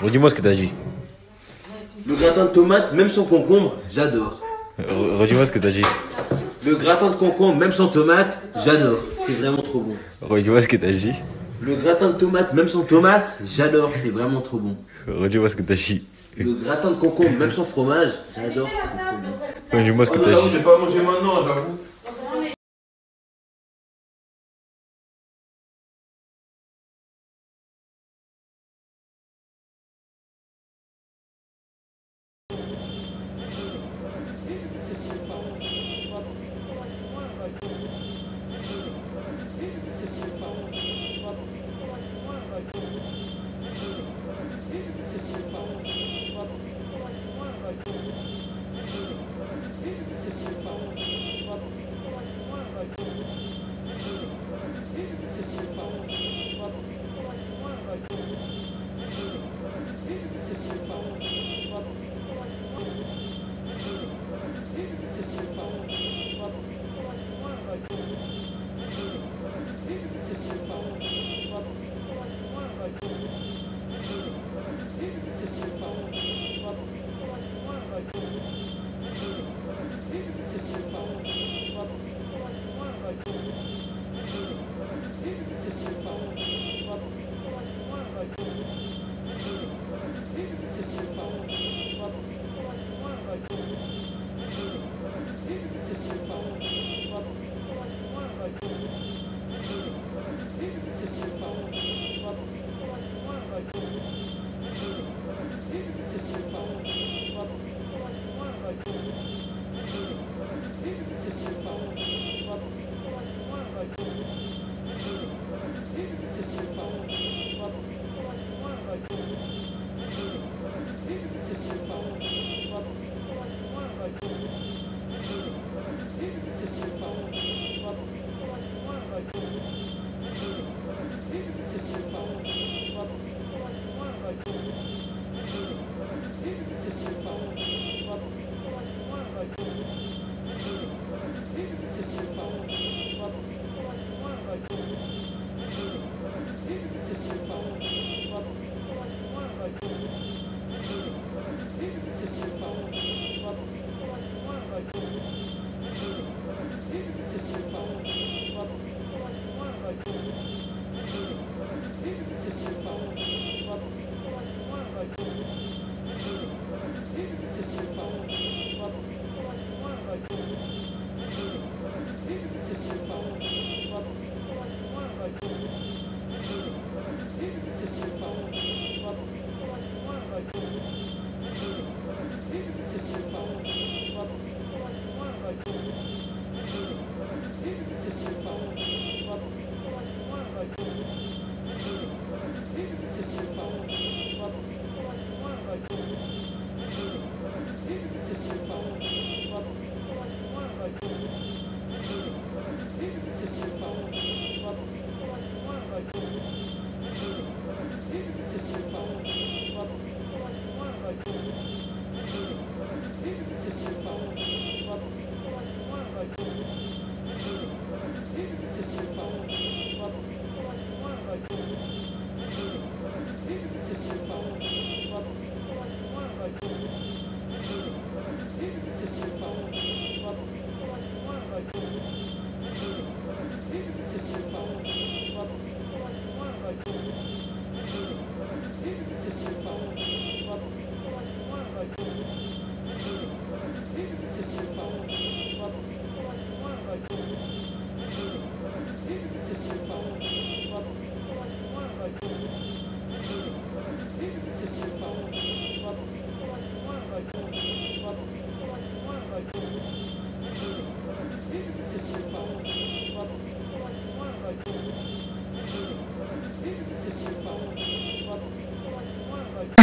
Redis-moi ce que t'as dit. Le gratin de tomate, même sans concombre, j'adore. Redis-moi ce que t'as dit. Le gratin de concombre, même sans tomate, j'adore. C'est vraiment trop bon. Redis-moi ce que t'as dit. Le gratin de tomate, même sans tomate, j'adore. C'est vraiment trop bon. Redis-moi ce que t'as dit. Le gratin de concombre, même sans fromage, j'adore. C'est trop bon. Redis-moi ce que t'as dit. J'ai pas mangé maintenant, j'avoue.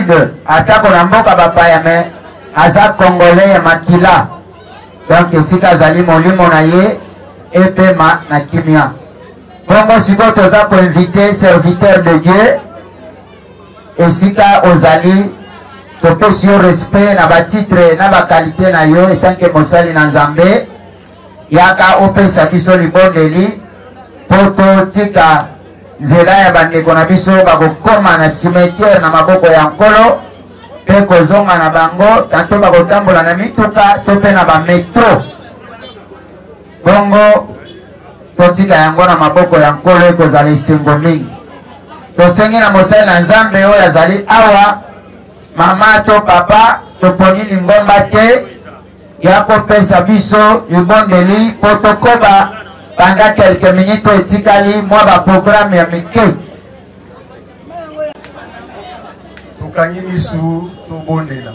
Sud, atako na mboka bapaya me aza Congolais ya makila. Donc esika zali molimo na ye epema na kimia. Bongo siko toza ko inviter serviteur de Dieu. Esika ozali topesi yo respect na ba titre na ba qualité na yo etanke mosali na Nzambe. Yaka opesa biso libondeli poto tika nzela ya bandeko na biso bakokoma na cimetière na maboko ya nkolo pe kozonga na bango tanto bakotambola na mituka to pe na bametro. Bongo totika yango na maboko ya nkolo ekozala esengo mingi. Tosengi na mosali na Nzambe oyo azali awa mama to papa toponi lingomba te ya kopesa biso libondeli potokoba pendant quelques minutes etikali mwa ba programme ya mike. Tukangi misu tobondela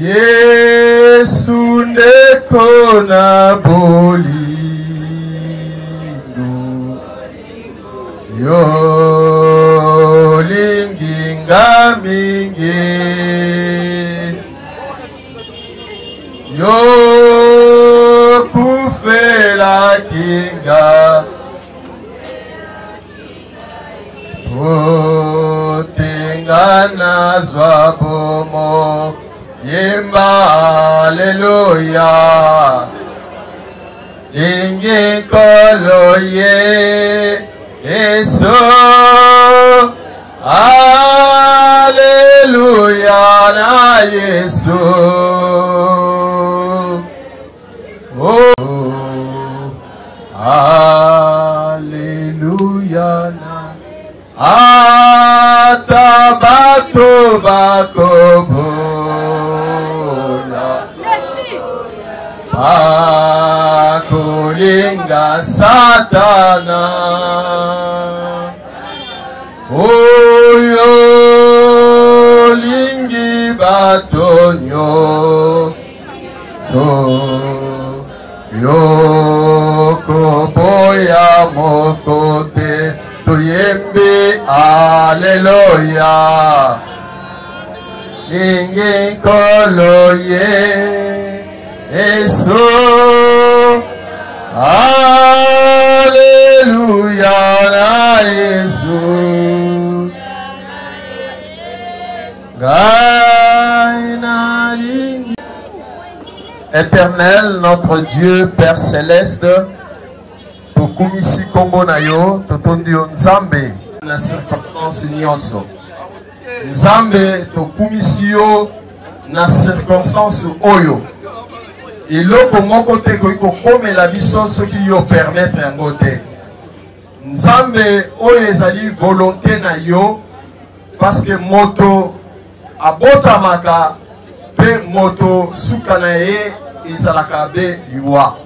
Yesu ndeko na bolingo yo linginga mingi yo kufela kinga otenga zwa bomo yemba haleluya lingi kolo ye eso haleluya na Yesu. Oh, hallelujah na atabato bakobola bakolinga satana oyo lingi batonyo so yoko boya mokote tuyembe haleluya lingi kolo ye eso haleluya na Yesu gaina lingi. Éternel, notre Dieu, Père Céleste, tokumisi kombo na yo, totondi yo Nzambe na circonstance nyonso. Nzambe tokumisi yo na circonstance oyo. Eloko moko te koiko komela biso soki yo permettre yango te. Nzambe oyo ezali volonté na yo, parce que moto abotamaka pe moto suka na ye ezalaka be liwa.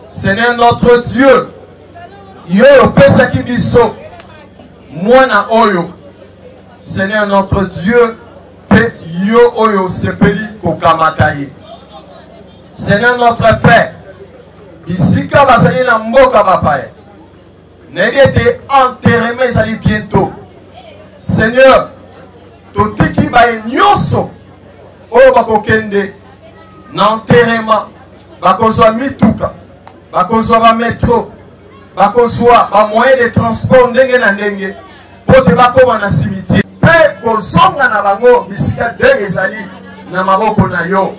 Seigneur notre Dieu, yo opesaki biso mwana oyo. Seigneur notre Dieu, pe yo oyo sepeli kokamata ye. Seigneur notre Père, bisika basali na mboka bapaya neli ete enterrement ezali bientôt. Seigneur, totiki baye nyonso oyo bakokende na enterrement, bakozwa mituka, bakozwa ba metro, bakozwa ba moyen de transport ndenge na ndenge pote bakoma na cimetière pe kozonga na bango bisika ndenge ezali na maboko na yo.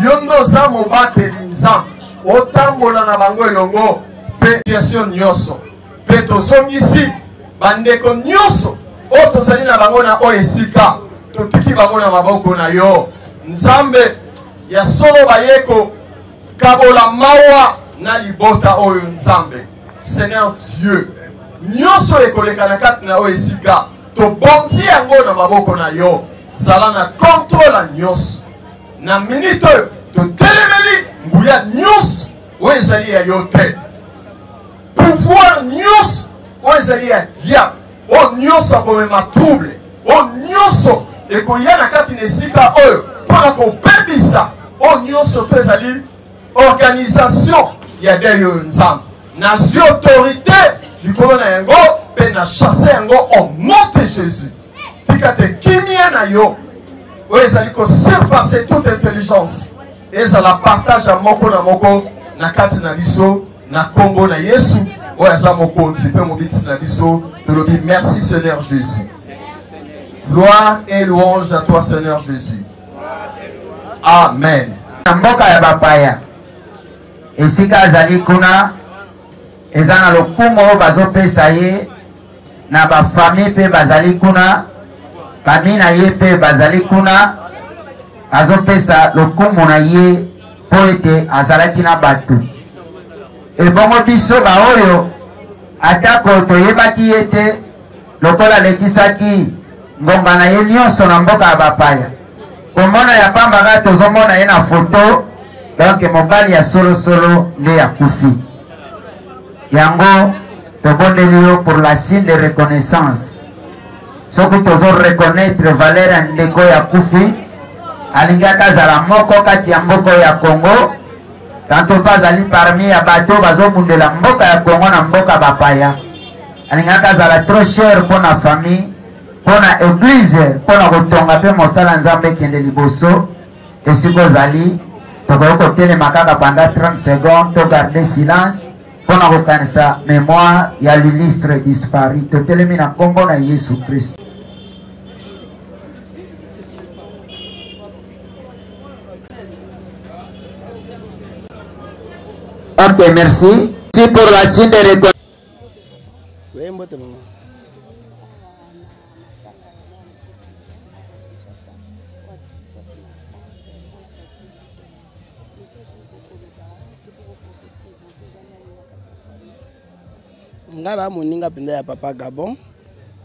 Yo ndoza mobateli Nzambe otambola na bango elongo pe situation nyonso pe tozongisi bandeko nyonso o tozali na bango na o esika totiki bango na maboko na yo. Nzambe ya solo bayeko kabola mawa na libota oyo Nzambe. Seigneur Dieu, nyonso ekoleka na kati na o esika tobonzi yango na maboko na yo. Zala na contrôle nyonso na minute to telemeli nguya nyonso oyo ezali ya yo te. Pouvoir nyonso oyo ezali ya diable o nyonso akomema trouble o nyonso ekoya na kati na esika oyo mpona kobebisa o nyonso to ezali organisation ya de yo Nzambe. Nazwi autorité likolo na yango mpe na chasse yango au nom de Jésus. tikate kimia na yo oyo ezali surpasser toute intelligence ezala partage ya moko na moko na kati na biso na kombo na Yesu oyo aza mokonzi mpe mobikisi na biso tolobi merci Seigneur Jésus. Gloire et louange à toi Seigneur Jésus. Amen. Mboka ya bapaya esika azali kuna eza na lokumu oyo bazopesa ye na bafamille mpe bazali kuna kami na ye mpe bazali kuna azopesa lokumu na ye mpo ete azalaki na bato ebongo biso baoyo atako toyebaki ye te lokola alekisaki ngonga na ye nyonso na mboka ya bapaya komona ya pambaka tozomona ye na foto donc mobali ya solosolo nde akufi yango tobondeli yo pour la signe de reconnaissance soki tozo reconnaître valeur ya ndeko ya kufi alingaki azala moko kati ya mboka ya Congo tanto pa azali parmi ya bato bazobundela mboka ya Congo na mboka bapaya alingaki azala trop cher mpona famille mpona église mpona kotonga mpe mosala nzambe ekende liboso esika ozali tokoki kotelema kaka pendant 30 secondes to garder silence mpona kokanisa mémoire ya l'illustre disparu totelemi na nkombo na Yesu Kristo. Ok, merci. Merci pour la signe de reconnaissance. Ngala moninga penda ya papa Gabon.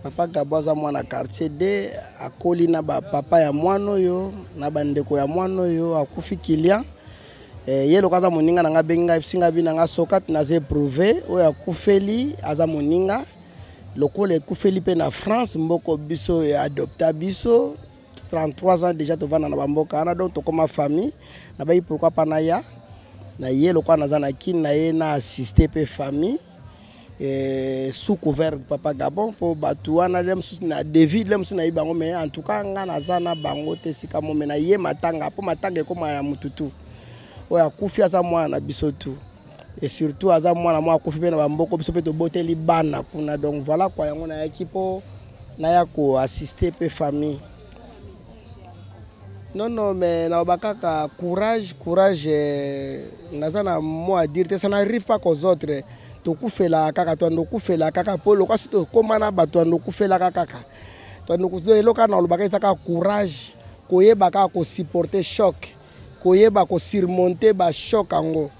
Papa Gabon aza mwana quartier D akoli na ba papa ya mwana yo na bandeko ya mwana yo akufi Kilian. Ye lokaza moninga nanga benga singa bina nga sokat na ze prouver oyo akufeli aza moninga lokola ekufeli pe na France mboko biso ya adopta biso 33 ans déjà tovana na bamboka ana donc tokoma famille na bayi pourquoi pas na ya na ye lokola naza na kin na ye na assister pe famille sous couvert papa Gabon pour batuana lem na David lem na ibango mais en tout cas nga naza na bango te sika mo na ye matanga po matanga ko ya mututu oya kufi aza mwana biso tu et surtout aza mwana mwa kufi pe na bamboko biso pe to boteli bana kuna donc voilà quoi yango na ekipo na ya ko assister pe famille. Non mais na bakaka courage naza na mot à dire ça n'arrive pas qu'aux autres to kufela kaka to ndo kufela kaka polo kasi to komana bato ndo kufela kaka to ndo kuzelo kana olobaka isaka courage koyeba kaka ko supporter choc koyeba ko surmonter ba choc ango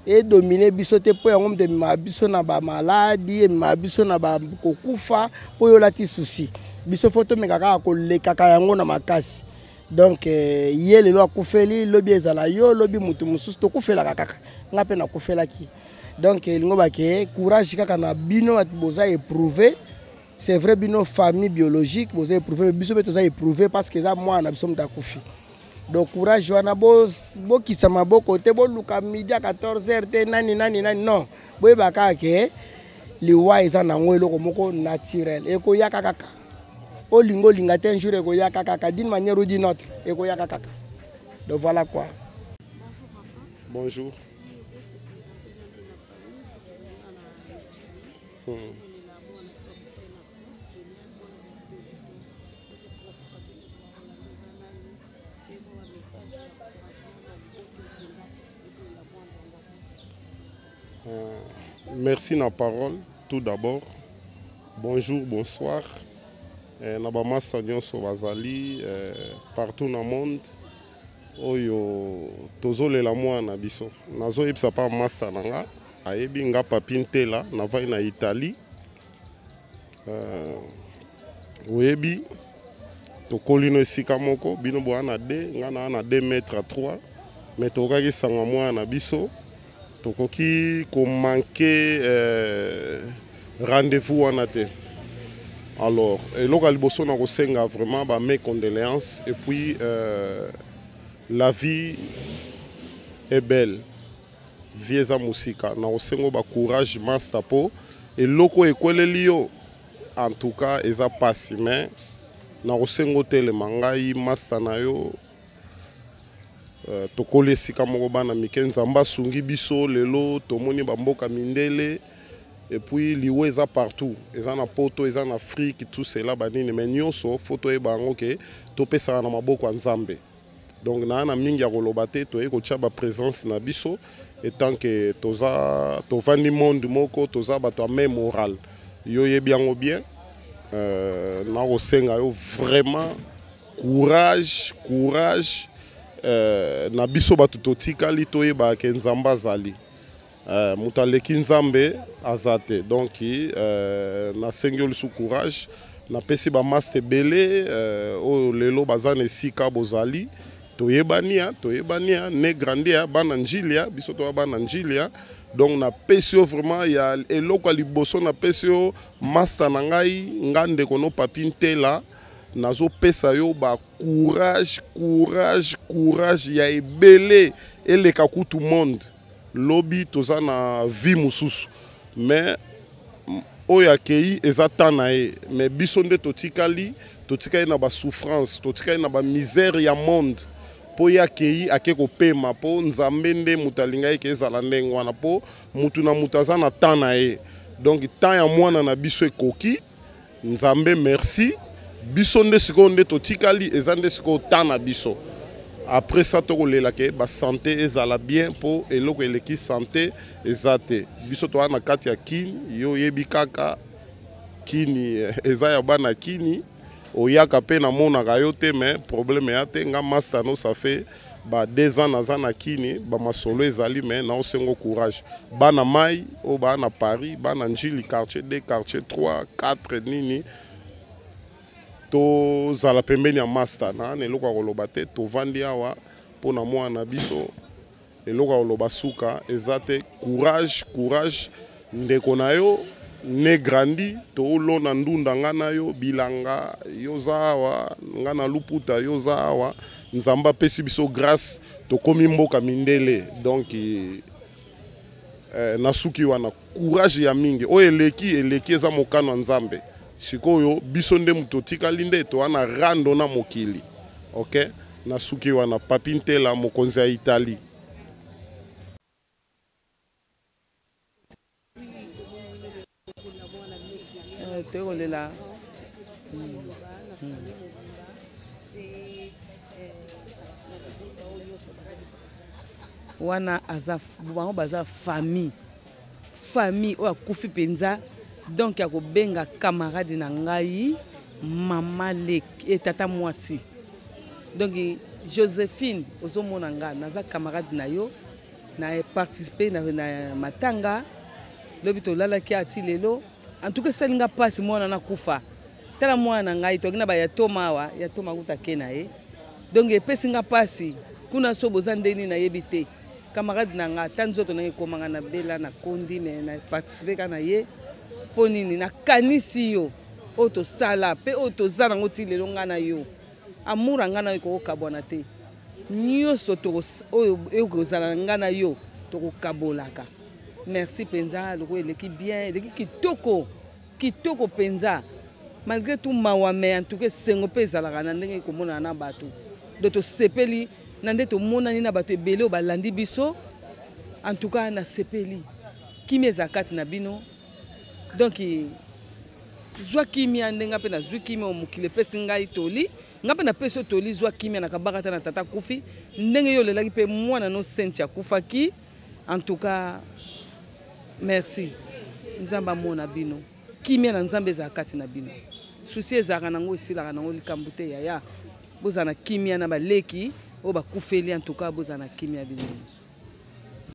et dominer biso te po yango mte ma biso na ba maladie ma biso na ba kokufa po yo lati souci biso foto meka kaka ko lekaka yango na makasi donc ye lelo akufeli lobi ezala yo lobi mutu mususu to kufela kaka ngape na kufela ki donc lingo ba ke courage kaka na bino boza éprouver c'est vrai bino famille biologique boza éprouver biso beto za éprouver parce que za moi na biso mtakufi donc courage wana bo kisa maboko te bo luka midi à 14h te nani non boye baka ke liwa eza na ngo eloko moko naturel eko yaka kaka olingo linga te un jour eko yaka kaka d'une manière ou d'une autre eko yaka kaka donc voilà quoi. Bonjour. Merci na parole tout d'abord. Bonjour, bonsoir. Nabama Sanyon Sobazali partout dans le monde. Oyo tozole la mwana biso. Nazo yebisa pa massa nanga. Ayebi nga papinte la navai na Italie. Oyebi tokolino esika moko bino boana de nga na 2 mètres à 3 mais tokaki sanga mwana biso. Tokoki ko manquer rendez-vous wana te. Alors, eloko liboso na kosenga vraiment ba mes condoléances et puis la vie est belle. Vieza musika na kosengo ba courage master po eloko ekweleli yo en tout cas eza pasi mais na kosengo telema ngai master na yo tokoli esika moko bana mike nzambe asungi biso lelo tomoni bamboka mindele et puis liwe eza partout eza na poto eza na Afrique tout cela banini mais nyonso faut toyeba yango ke topesaka na maboko ya nzambe donc na mingi ya koloba te toye kotia baprésence na biso etant ke tovandi monde moko toza bato ya même moral yo yebi yango bien na kosenga yo vraiment courage na biso bato totikali toyeba ke nzambe azali moto aleki nzambe aza te donc nasengi yo lisu courage napesi bamaster ebele oyo lelo baza na esika bozali toyebania ne grandia bana njilia biso toya bana njilia donc napesi yo vraiment ya eloko ya liboso napesi yo master na ngai ndeko no papi ntela nazopesa yo ba courage ya ebele eleka kutu monde lobi toza na vie mususu mais oyo akei eza temps na ye mais biso nde totikali na basouffrance totikali na bamisère ya monde mpo ye akei ake kopema mpo nzambe nde moto alingai ke ezala ndenge wana mpo mutu na mutu aza na temps na ye donc temps ya mwana na biso ekoki nzambe merci biso nde sikoyo nde totikali eza nde sikoyo temps na biso après ça tokolela ke basanté ezala bien mpo eloko eleki santé eza te biso toza na kati ya kini yo yebi kaka kini eza ya bana kini oyaka mpe namonaka yo te mais problème ya te nga master no ça fait 2 ans naza na kini bamasolo ezali mais naosengo courage bana mai oyo baa na Paris bana njili quartier 2 quartier 3 4 nini tozala pembeni ya master na eloko ya koloba te tovandi awa mpona mwana biso eloko ya koloba suka eza te courage ndeko na yo ne grandi tolona ndunda nga na yo bilanga yoza awa nga na luputa yoza awa nzambe apesi biso grâce tokomi mboka mindele donc nasuki wana courage ya mingi oyo eleki eza mokano ya nzambe sikoyo biso nde moto tikali nde to wana rando na mokili ok nasuki wana papi ntela mokonzi ya Italie tokolela wana aza bango baza famille oyo akufi mpenza donc ya kobenga camarade na ngai mama leki etata mwasi donc Joséphine ozomona nga naza camarade na yo na participer na matanga lobi tolalaki ati lelo en tout cas salinga pasi mwana na kufa tala mwana ngai tokina ba ya toma kutake na ye donc epesi nga pasi kuna so boza ndeni na yebite camarade na nga tanzoto na komanga na bela na kondi mais na participer kana ye ponini na kanisi yo oto sala pe oto zana ngoti lelo ngana yo amura ngana ko kabona te nyoso to oyo ekozala ngana yo to kabolaka merci penza loko eleki bien eleki kitoko penza malgré tout mawame en tout cas sengo pezala na ndenge komona na bato doto sepeli na nde to mona ni na bato ebele balandi biso en tout cas na sepeli kimi ezakati na bino donc zwa kimia ndenga pe na zwa kimia omukile pesi ngai toli nga pe na peso toli zwa kimia na kabakata na tata kufi ndenge yo lelaki pe mwana no senti ya kufaki en tout cas merci nzamba mona bino kimia na nzambe ezakati na bino susi ezaka nango esilaka nango likambo te yaya bozana kimia na baleki o bakufeli en tout cas bozana kimia bino